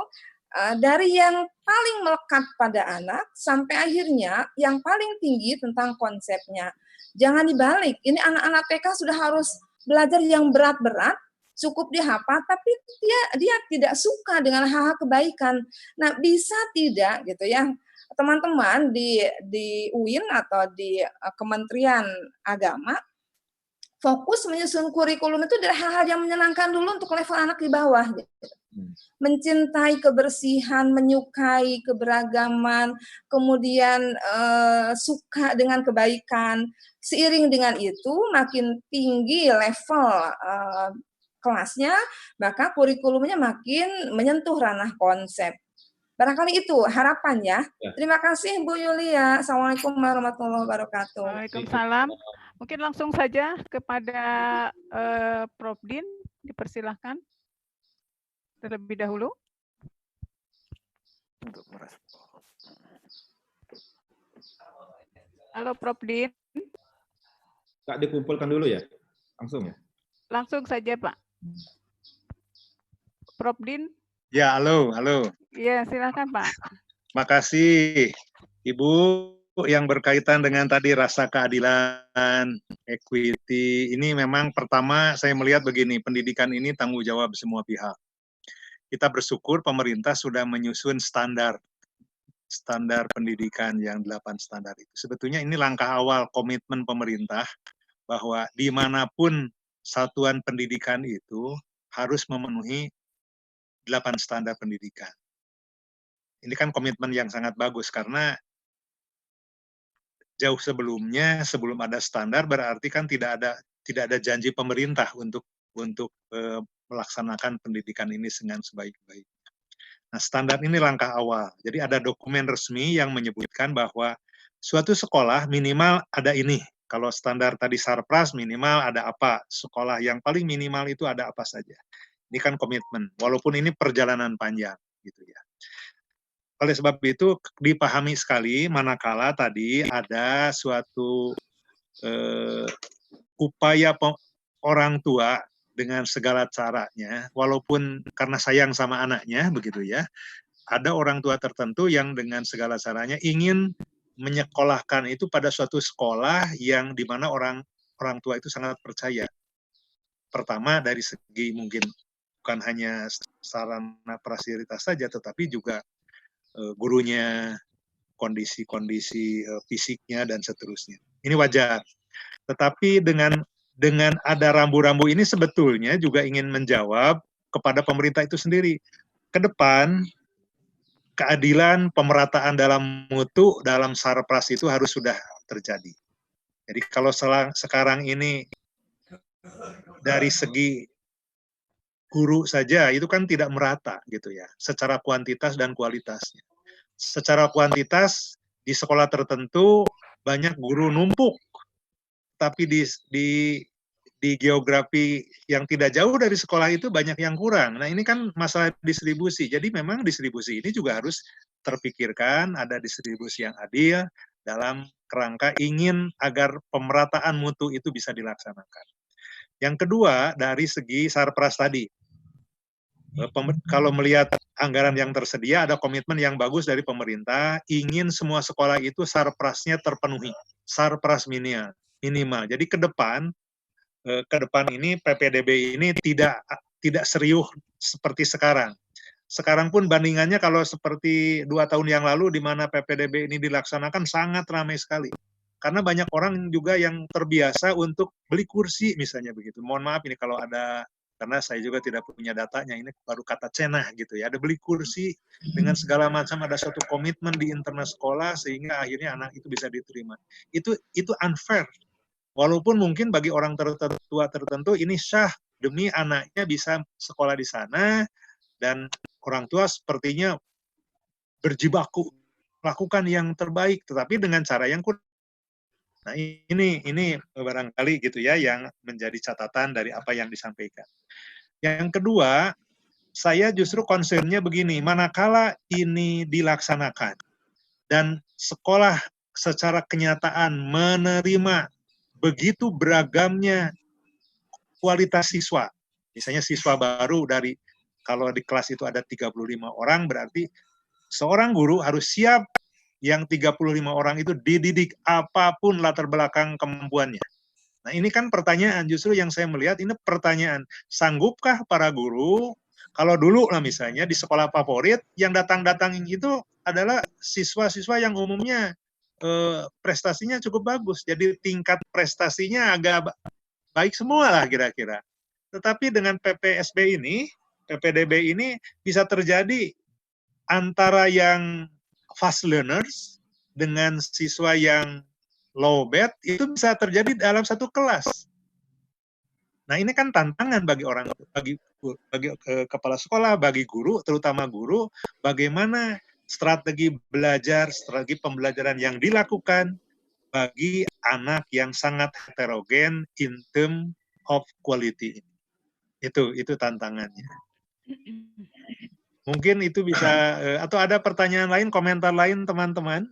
dari yang paling melekat pada anak sampai akhirnya yang paling tinggi tentang konsepnya. Jangan dibalik, ini anak-anak TK sudah harus belajar yang berat-berat, cukup dihafal, tapi dia tidak suka dengan hal-hal kebaikan. Nah, bisa tidak gitu ya, teman-teman di UIN atau di Kementerian Agama fokus menyusun kurikulum itu dari hal-hal yang menyenangkan dulu untuk level anak di bawah. Gitu. Mencintai kebersihan, menyukai keberagaman, kemudian suka dengan kebaikan. Seiring dengan itu, makin tinggi level kelasnya, maka kurikulumnya makin menyentuh ranah konsep. Barangkali itu harapannya. Ya. Terima kasih Bu Yulia. Assalamualaikum warahmatullahi wabarakatuh. Waalaikumsalam. Mungkin langsung saja kepada Prof. Din, dipersilahkan terlebih dahulu. Halo Prof. Din. Kak, dikumpulkan dulu ya? Langsung ya? Langsung saja Pak. Prof. Din. Ya, halo. Iya, silakan Pak. Makasih Ibu yang berkaitan dengan tadi rasa keadilan, equity. Ini memang pertama saya melihat begini, pendidikan ini tanggung jawab semua pihak. Kita bersyukur pemerintah sudah menyusun standar pendidikan yang 8 standar itu. Sebetulnya ini langkah awal komitmen pemerintah bahwa dimanapun satuan pendidikan itu harus memenuhi 8 standar pendidikan. Ini kan komitmen yang sangat bagus karena jauh sebelumnya, sebelum ada standar berarti kan tidak ada janji pemerintah untuk melaksanakan pendidikan ini dengan sebaik-baiknya. Nah, standar ini langkah awal. Jadi ada dokumen resmi yang menyebutkan bahwa suatu sekolah minimal ada ini. Kalau standar tadi Sarpras minimal ada apa? Sekolah yang paling minimal itu ada apa saja. Ini kan komitmen, walaupun ini perjalanan panjang gitu ya. Oleh sebab itu dipahami sekali manakala tadi ada suatu upaya orang tua dengan segala caranya, walaupun karena sayang sama anaknya begitu ya, ada orang tua tertentu yang dengan segala caranya ingin menyekolahkan itu pada suatu sekolah yang dimana orang tua itu sangat percaya. Pertama dari segi mungkin bukan hanya sarana fasilitas saja, tetapi juga gurunya, kondisi fisiknya dan seterusnya. Ini wajar. Tetapi dengan ada rambu-rambu ini sebetulnya juga ingin menjawab kepada pemerintah itu sendiri. Ke depan keadilan, pemerataan dalam mutu, dalam Sarpras itu harus sudah terjadi. Jadi kalau sekarang ini dari segi guru saja itu kan tidak merata gitu ya, secara kuantitas dan kualitasnya. Secara kuantitas di sekolah tertentu banyak guru numpuk, tapi di geografi yang tidak jauh dari sekolah itu banyak yang kurang. Nah ini kan masalah distribusi. Jadi memang distribusi ini juga harus terpikirkan, ada distribusi yang adil dalam kerangka ingin agar pemerataan mutu itu bisa dilaksanakan. Yang kedua dari segi Sarpras tadi. Kalau melihat anggaran yang tersedia, ada komitmen yang bagus dari pemerintah, ingin semua sekolah itu Sarprasnya terpenuhi, Sarpras minimal. Jadi ke depan ini PPDB ini tidak serius seperti sekarang. Sekarang pun bandingannya kalau seperti 2 tahun yang lalu di mana PPDB ini dilaksanakan sangat ramai sekali. Karena banyak orang juga yang terbiasa untuk beli kursi misalnya begitu. Mohon maaf ini kalau ada, karena saya juga tidak punya datanya, ini baru kata cenah gitu ya. Ada beli kursi dengan segala macam, ada suatu komitmen di internal sekolah sehingga akhirnya anak itu bisa diterima. Itu unfair. Walaupun mungkin bagi orang tua tertentu ini syah demi anaknya bisa sekolah di sana, dan orang tua sepertinya berjibaku lakukan yang terbaik, tetapi dengan cara yang kurang. Nah, ini barangkali gitu ya yang menjadi catatan dari apa yang disampaikan. Yang kedua, saya justru concern-nya begini, manakala ini dilaksanakan dan sekolah secara kenyataan menerima begitu beragamnya kualitas siswa. Misalnya siswa baru dari, kalau di kelas itu ada 35 orang, berarti seorang guru harus siap yang 35 orang itu dididik apapun latar belakang kemampuannya. Nah, ini kan pertanyaan, justru yang saya melihat ini pertanyaan, sanggupkah para guru, kalau dulu lah misalnya di sekolah favorit, yang datang-datang itu adalah siswa-siswa yang umumnya prestasinya cukup bagus, jadi tingkat prestasinya agak baik semua lah kira-kira. Tetapi dengan PPSB ini, PPDB ini bisa terjadi antara yang fast learners dengan siswa yang low bad itu bisa terjadi dalam satu kelas. Nah, ini kan tantangan bagi kepala sekolah, bagi guru, terutama guru, bagaimana strategi belajar, strategi pembelajaran yang dilakukan bagi anak yang sangat heterogen in term of quality. Itu tantangannya. Mungkin itu bisa, atau ada pertanyaan lain, komentar lain teman-teman?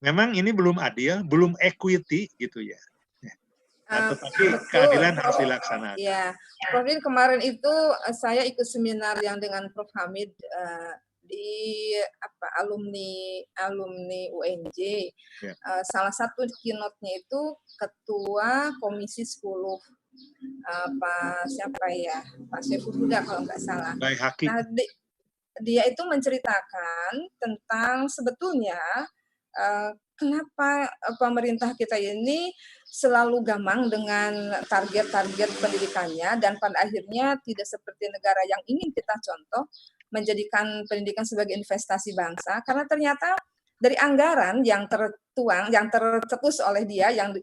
Memang ini belum adil, belum equity gitu ya. Nah, tetapi Betul, keadilan harus Prof. dilaksanakan. Ya, Prof. Din, kemarin itu saya ikut seminar yang dengan Prof. Hamid di alumni UNJ. Ya. Salah satu keynote-nya itu Ketua Komisi 10 Pak Syaiful Huda kalau nggak salah. Baik, Hakim. Nah, dia itu menceritakan tentang sebetulnya kenapa pemerintah kita ini selalu gamang dengan target-target pendidikannya, dan pada akhirnya tidak seperti negara yang ingin kita contoh, menjadikan pendidikan sebagai investasi bangsa, karena ternyata dari anggaran yang tertuang, yang tercetus oleh dia, yang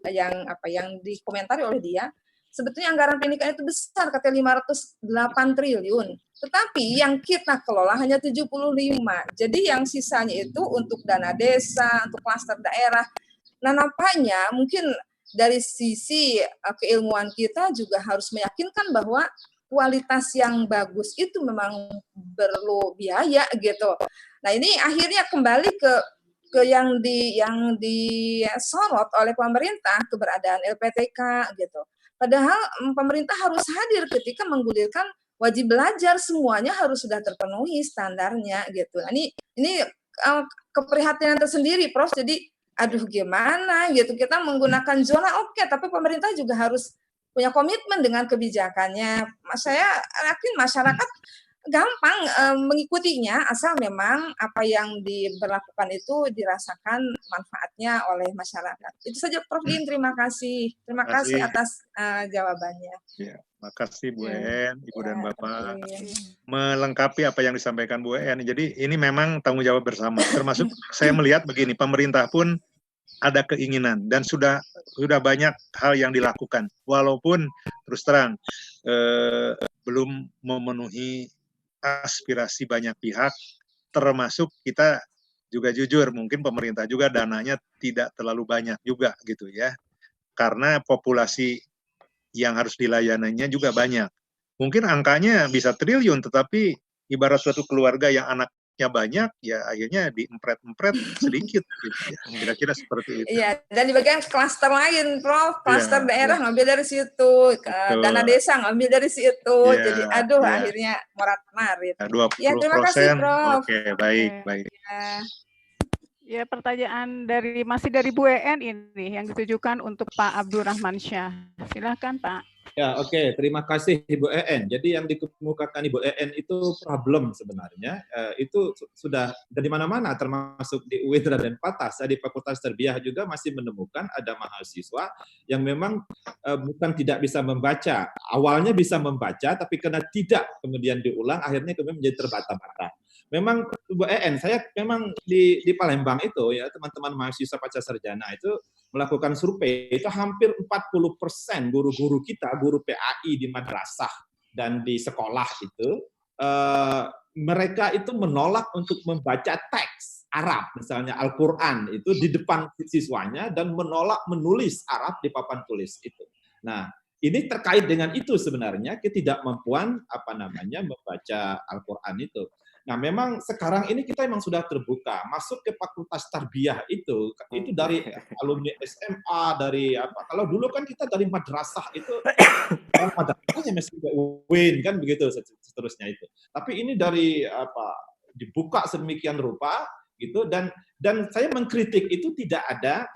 dikomentari oleh dia, sebetulnya anggaran pendidikan itu besar, katanya 508 triliun. Tetapi yang kita kelola hanya 75. Jadi yang sisanya itu untuk dana desa, untuk klaster daerah. Nah, nampaknya mungkin dari sisi keilmuan kita juga harus meyakinkan bahwa kualitas yang bagus itu memang perlu biaya gitu. Nah, ini akhirnya kembali ke yang disorot oleh pemerintah, keberadaan LPTK gitu. Padahal pemerintah harus hadir ketika menggulirkan wajib belajar, semuanya harus sudah terpenuhi standarnya gitu. Nah, ini keprihatinan tersendiri, Prof. Jadi aduh gimana gitu, kita menggunakan zona oke, tapi pemerintah juga harus punya komitmen dengan kebijakannya. Saya yakin masyarakat gampang mengikutinya, asal memang apa yang diberlakukan itu dirasakan manfaatnya oleh masyarakat. Itu saja, Prof. Din. Terima kasih atas jawabannya. Ya, makasih Bu En, Ibu dan Bapak, Terima kasih. melengkapi apa yang disampaikan Bu En. Jadi ini memang tanggung jawab bersama. Termasuk saya melihat begini, pemerintah pun ada keinginan dan sudah banyak hal yang dilakukan. Walaupun terus terang belum memenuhi aspirasi banyak pihak, termasuk kita juga jujur, mungkin pemerintah juga dananya tidak terlalu banyak juga gitu ya, karena populasi yang harus dilayaninya juga banyak. Mungkin angkanya bisa triliun, tetapi ibarat suatu keluarga yang anaknya banyak, ya akhirnya diempret-empret sedikit, gitu ya. Kira-kira seperti itu. Iya, dan di bagian klaster lain, Prof, klaster daerah ngambil dari situ, dana desa ngambil dari situ, jadi aduh akhirnya morat-marit. 20%. Ya, terima kasih, Prof. Oke, baik. Ya, pertanyaan masih dari Bu En ini yang ditujukan untuk Pak Abdurrahman Syah. Silakan, Pak. Ya, oke. Terima kasih Ibu EN. Jadi yang dikemukakan Ibu EN itu problem sebenarnya. Itu sudah dari mana-mana, termasuk di UIN Raden Patah. Saya di Fakultas Terbiah juga masih menemukan ada mahasiswa yang memang bukan tidak bisa membaca. Awalnya bisa membaca, tapi karena tidak kemudian diulang, akhirnya kemudian menjadi terbata-bata. Memang Bu EN, saya memang di Palembang itu ya, teman-teman mahasiswa pasca sarjana itu melakukan survei, itu hampir 40% guru-guru kita, guru PAI di madrasah dan di sekolah itu, mereka itu menolak untuk membaca teks Arab, misalnya Al-Quran itu di depan siswanya dan menolak menulis Arab di papan tulis itu. Nah, ini terkait dengan itu sebenarnya ketidakmampuan membaca Al-Quran itu. Nah, memang sekarang ini kita memang sudah terbuka masuk ke fakultas tarbiyah itu dari alumni SMA dari apa. Kalau dulu kan kita dari madrasah itu madrasahnya masih UIN kan begitu seterusnya itu. Tapi ini dari dibuka sedemikian rupa gitu dan saya mengkritik itu tidak ada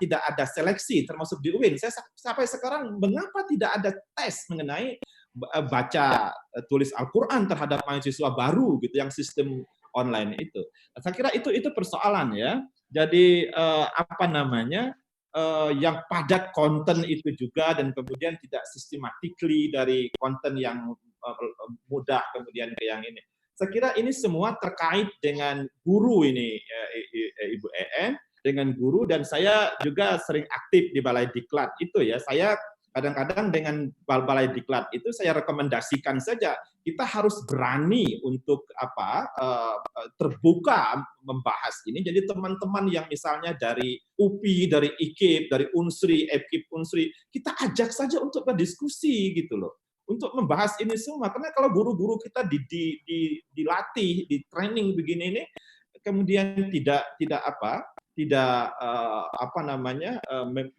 seleksi termasuk di UIN. Saya sampai sekarang mengapa tidak ada tes mengenai baca tulis Al-Quran terhadap mahasiswa baru gitu yang sistem online itu. Saya kira itu persoalan ya. Jadi yang padat konten itu juga dan kemudian tidak systematically dari konten yang mudah kemudian ke yang ini. Saya kira ini semua terkait dengan guru ini Ibu EN, dengan guru dan saya juga sering aktif di Balai Diklat itu ya. Saya kadang-kadang dengan Balai Diklat itu saya rekomendasikan saja kita harus berani untuk terbuka membahas ini. Jadi teman-teman yang misalnya dari UPI, dari IKIP, dari Unsri, EPKIP Unsri, kita ajak saja untuk berdiskusi gitu loh. Untuk membahas ini semua. Karena kalau guru-guru kita dilatih, di training begini ini, kemudian tidak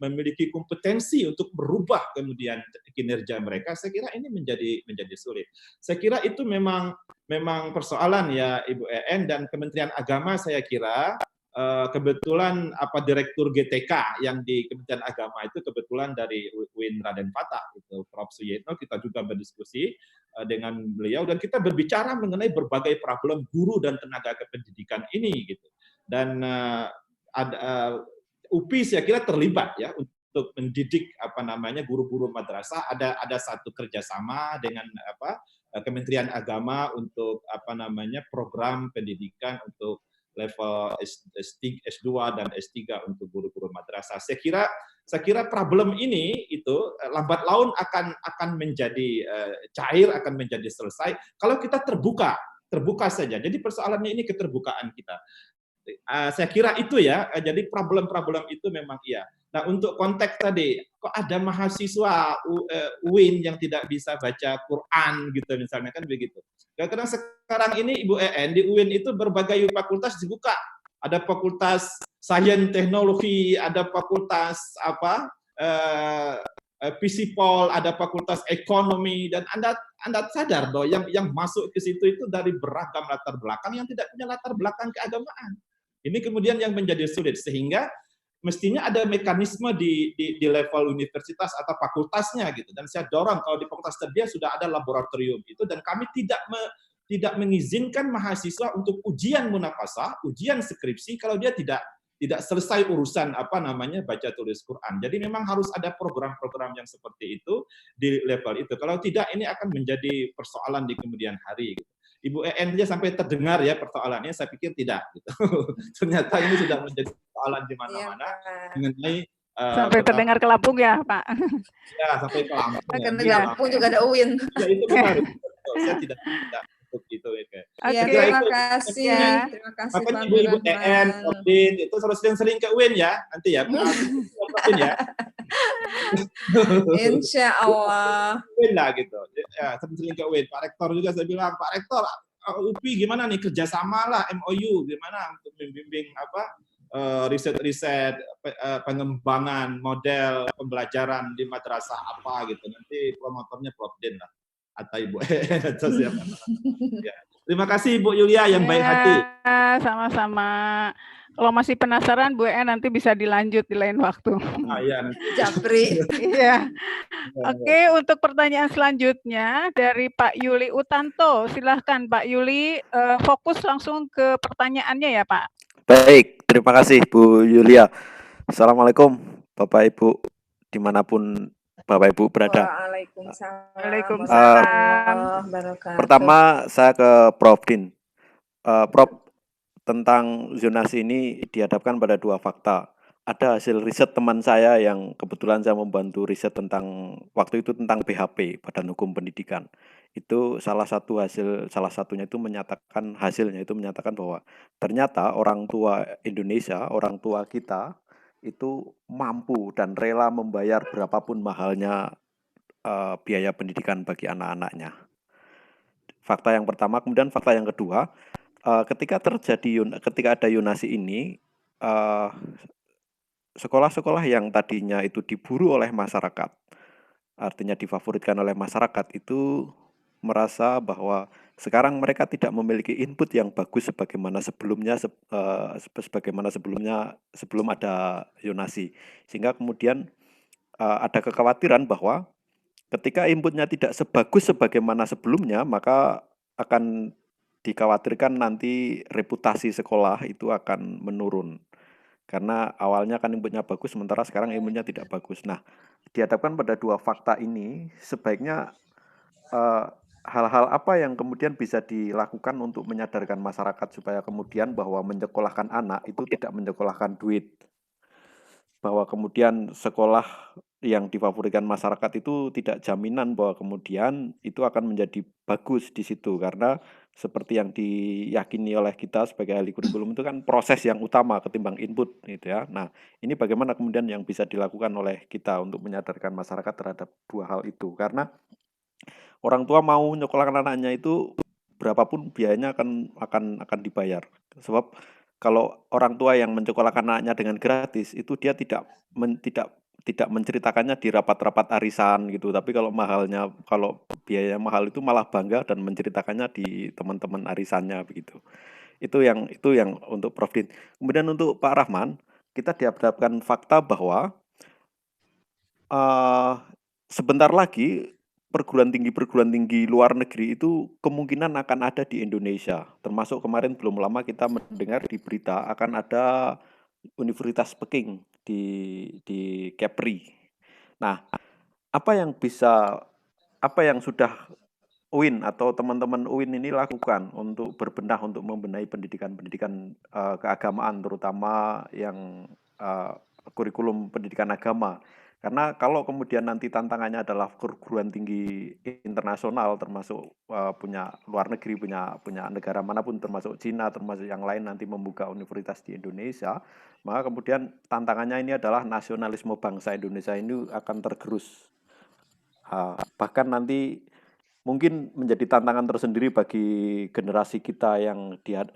memiliki kompetensi untuk merubah kemudian kinerja mereka, saya kira ini menjadi sulit. Saya kira itu memang persoalan ya Ibu EN dan Kementerian Agama saya kira kebetulan Direktur GTK yang di Kementerian Agama itu kebetulan dari UIN Raden Fatah itu Prof. Suyitno, kita juga berdiskusi dengan beliau dan kita berbicara mengenai berbagai problem guru dan tenaga kependidikan ini gitu. Dan UPI saya kira terlibat ya untuk mendidik guru-guru madrasah. Ada satu kerjasama dengan Kementerian Agama untuk program pendidikan untuk level S2 dan S3 untuk guru-guru madrasah. Saya kira problem ini itu lambat laun akan menjadi cair, akan menjadi selesai kalau kita terbuka saja. Jadi persoalannya ini keterbukaan kita. Saya kira itu ya, jadi problem-problem itu memang iya. Nah untuk konteks tadi, kok ada mahasiswa UIN yang tidak bisa baca Quran gitu misalnya kan begitu. Karena sekarang ini Ibu EN di UIN itu berbagai fakultas dibuka. Ada fakultas sains teknologi, ada fakultas Fisipol, ada fakultas ekonomi dan Anda sadar bahwa yang masuk ke situ itu dari beragam latar belakang yang tidak punya latar belakang keagamaan. Ini kemudian yang menjadi sulit sehingga mestinya ada mekanisme di level universitas atau fakultasnya gitu. Dan saya dorong kalau di fakultas tarbiyah sudah ada laboratorium itu dan kami tidak mengizinkan mahasiswa untuk ujian munafasah, ujian skripsi kalau dia tidak selesai urusan baca tulis Quran. Jadi memang harus ada program-program yang seperti itu di level itu. Kalau tidak ini akan menjadi persoalan di kemudian hari. Gitu. Ibu EN saja sampai terdengar ya persoalannya, saya pikir tidak. Gitu. Ternyata ini sudah menjadi persoalan di mana-mana mengenai sampai terdengar ke Lampung ya Pak. Ya sampai ke Lampung. Di Lampung juga ada UIN. Ya itu benar. Saya tidak untuk itu ya. Ya, terima kasih. Ya. Terima kasih Makanya Pak Ibu EN, Odin itu harus sering ke UIN ya nanti ya. Ya. Insya Allah. UIN lah gitu. Ya, sering ke UIN. Pak Rektor juga saya bilang, Pak Rektor, UPI gimana nih kerjasama lah MOU gimana untuk membimbing riset-riset pengembangan model pembelajaran di madrasah apa gitu. Nanti promotornya Prof. Din lah atau Ibu atau siapa. Ya. Terima kasih Bu Yulia yang baik hati. Sama-sama. Kalau masih penasaran Bu En nanti bisa dilanjut di lain waktu. Iya nanti. Japri. Iya. Oke, untuk pertanyaan selanjutnya dari Pak Yuli Utanto. Silahkan Pak Yuli, fokus langsung ke pertanyaannya ya Pak. Baik, terima kasih Bu Yulia. Assalamualaikum Bapak Ibu dimanapun Bapak Ibu berada. Waalaikumsalam. Pertama saya ke Prof. Din. Prof, tentang zonasi ini dihadapkan pada dua fakta. ada hasil riset teman saya yang kebetulan saya membantu riset tentang waktu itu tentang BHP, Badan Hukum Pendidikan. Itu salah satunya itu menyatakan bahwa ternyata orang tua Indonesia, orang tua kita itu mampu dan rela membayar berapapun mahalnya biaya pendidikan bagi anak-anaknya. Fakta yang pertama, kemudian fakta yang kedua, ketika ada yonasi ini, sekolah-sekolah yang tadinya itu diburu oleh masyarakat, artinya difavoritkan oleh masyarakat, itu merasa bahwa sekarang mereka tidak memiliki input yang bagus sebagaimana sebelum ada yonasi, sehingga kemudian ada kekhawatiran bahwa ketika inputnya tidak sebagus sebagaimana sebelumnya, maka akan dikhawatirkan nanti reputasi sekolah itu akan menurun. Karena awalnya kan inputnya bagus, sementara sekarang inputnya tidak bagus. Nah, dihadapkan pada dua fakta ini, sebaiknya hal-hal apa yang kemudian bisa dilakukan untuk menyadarkan masyarakat supaya kemudian bahwa menyekolahkan anak itu tidak menyekolahkan duit. Bahwa kemudian sekolah yang difavoritkan masyarakat itu tidak jaminan bahwa kemudian itu akan menjadi bagus di situ, karena seperti yang diyakini oleh kita sebagai ahli kurikulum itu kan proses yang utama ketimbang input gitu ya. Nah, ini bagaimana kemudian yang bisa dilakukan oleh kita untuk menyadarkan masyarakat terhadap dua hal itu, karena orang tua mau nyekolahkan anaknya itu berapapun biayanya akan dibayar. Sebab kalau orang tua yang menyekolahkan anaknya dengan gratis itu dia tidak menceritakannya di rapat-rapat arisan gitu. Tapi kalau biaya mahal itu malah bangga dan menceritakannya di teman-teman arisannya begitu. Itu yang untuk Prof. Din. Kemudian untuk Pak Rahman, kita dihadapkan fakta bahwa sebentar lagi perguruan tinggi luar negeri itu kemungkinan akan ada di Indonesia. Termasuk kemarin belum lama kita mendengar di berita akan ada Universitas Peking di Kepri. Nah, apa yang sudah UIN atau teman-teman UIN ini lakukan untuk membenahi pendidikan keagamaan, terutama yang kurikulum pendidikan agama. Karena kalau kemudian nanti tantangannya adalah perguruan tinggi internasional, termasuk punya luar negeri, punya negara manapun, termasuk Cina, termasuk yang lain nanti membuka universitas di Indonesia, maka kemudian tantangannya ini adalah nasionalisme bangsa Indonesia ini akan tergerus. Bahkan nanti mungkin menjadi tantangan tersendiri bagi generasi kita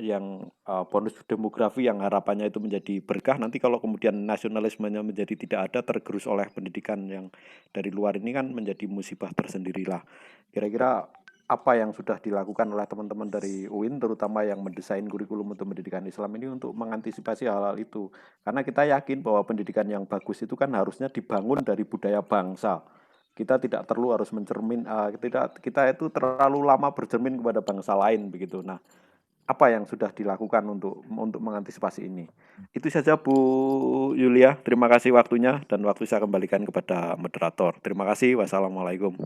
yang bonus demografi yang harapannya itu menjadi berkah. Nanti kalau kemudian nasionalismenya menjadi tidak ada, tergerus oleh pendidikan yang dari luar ini, kan menjadi musibah tersendirilah. Kira-kira apa yang sudah dilakukan oleh teman-teman dari UIN, terutama yang mendesain kurikulum untuk pendidikan Islam ini untuk mengantisipasi hal-hal itu? Karena kita yakin bahwa pendidikan yang bagus itu kan harusnya dibangun dari budaya bangsa. Kita tidak perlu harus kita itu terlalu lama bercermin kepada bangsa lain begitu. Nah, apa yang sudah dilakukan untuk mengantisipasi ini? Itu saja Bu Yulia. Terima kasih waktunya, dan waktu saya kembalikan kepada moderator. Terima kasih. Wassalamualaikum.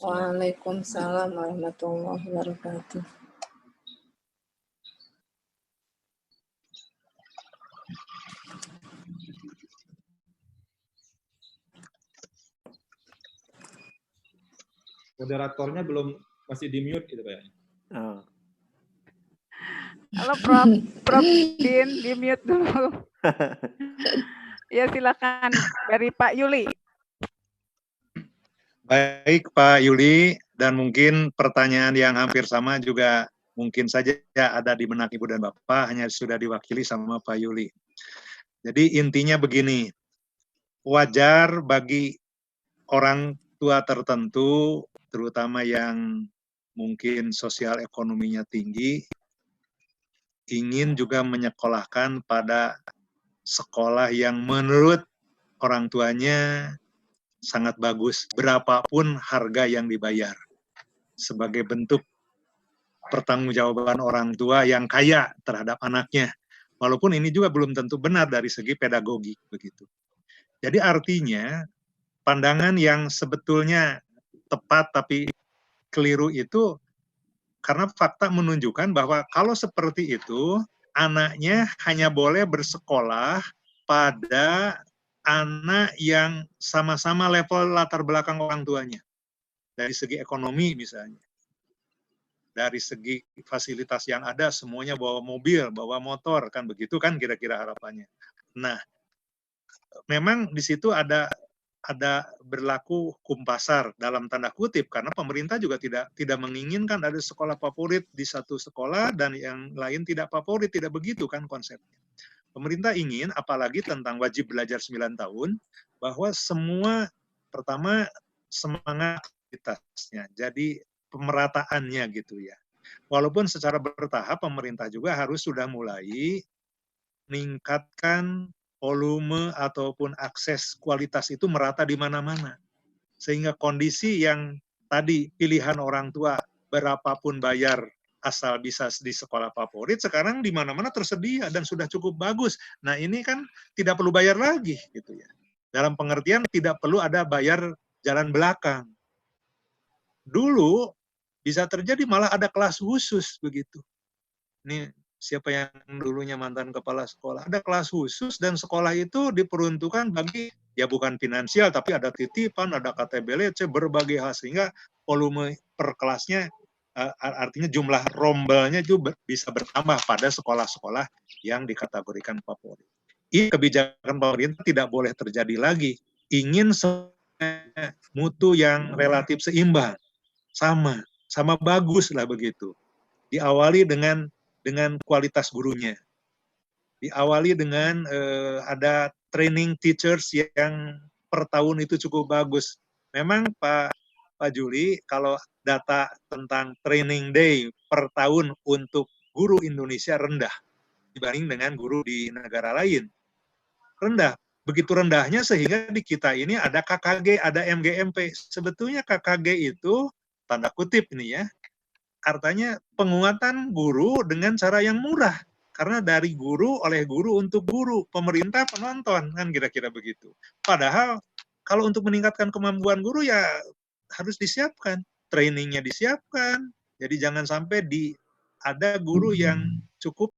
Waalaikumsalam warahmatullahi wabarakatuh. Moderatornya masih di mute gitu kayaknya. Halo Prof. Din, di mute dulu. Ya, silakan dari Pak Yuli. Baik Pak Yuli, dan mungkin pertanyaan yang hampir sama juga mungkin saja ada di benak Ibu dan Bapak, hanya sudah diwakili sama Pak Yuli. Jadi intinya begini, wajar bagi orang tua tertentu, terutama yang mungkin sosial ekonominya tinggi, ingin juga menyekolahkan pada sekolah yang menurut orang tuanya sangat bagus, berapapun harga yang dibayar, sebagai bentuk pertanggungjawaban orang tua yang kaya terhadap anaknya. Walaupun ini juga belum tentu benar dari segi pedagogi begitu. Jadi artinya pandangan yang sebetulnya tepat tapi keliru itu karena fakta menunjukkan bahwa kalau seperti itu, anaknya hanya boleh bersekolah pada anak yang sama-sama level latar belakang orang tuanya. Dari segi ekonomi misalnya. Dari segi fasilitas yang ada, semuanya bawa mobil, bawa motor, kan begitu kan kira-kira harapannya. Nah, memang di situ ada berlaku hukum pasar dalam tanda kutip, karena pemerintah juga tidak menginginkan ada sekolah favorit di satu sekolah dan yang lain tidak favorit, tidak begitu kan konsepnya. Pemerintah ingin, apalagi tentang wajib belajar 9 tahun, bahwa semua, pertama semangat aktivitasnya, jadi pemerataannya gitu ya. Walaupun secara bertahap pemerintah juga harus sudah mulai meningkatkan volume ataupun akses kualitas itu merata di mana-mana. Sehingga kondisi yang tadi pilihan orang tua berapapun bayar asal bisa di sekolah favorit, sekarang di mana-mana tersedia dan sudah cukup bagus. Nah ini kan tidak perlu bayar lagi gitu ya. Dalam pengertian tidak perlu ada bayar jalan belakang. Dulu bisa terjadi malah ada kelas khusus begitu. Ini siapa yang dulunya mantan kepala sekolah, ada kelas khusus dan sekolah itu diperuntukkan bagi, ya bukan finansial, tapi ada titipan, ada KTBLC, berbagai hal, sehingga volume per kelasnya, artinya jumlah rombelnya itu bisa bertambah pada sekolah-sekolah yang dikategorikan favorit. Ini kebijakan pemerintah tidak boleh terjadi lagi. Ingin mutu yang relatif seimbang, sama bagus lah begitu. Diawali dengan kualitas gurunya. Diawali dengan ada training teachers yang per tahun itu cukup bagus. Memang Pak Juli, kalau data tentang training day per tahun untuk guru Indonesia rendah dibanding dengan guru di negara lain. Rendah. Begitu rendahnya sehingga di kita ini ada KKG, ada MGMP. Sebetulnya KKG itu, tanda kutip ini ya, artinya penguatan guru dengan cara yang murah. Karena dari guru, oleh guru, untuk guru. Pemerintah penonton, kan kira-kira begitu. Padahal, kalau untuk meningkatkan kemampuan guru ya harus disiapkan. Trainingnya disiapkan. Jadi jangan sampai ada guru yang cukup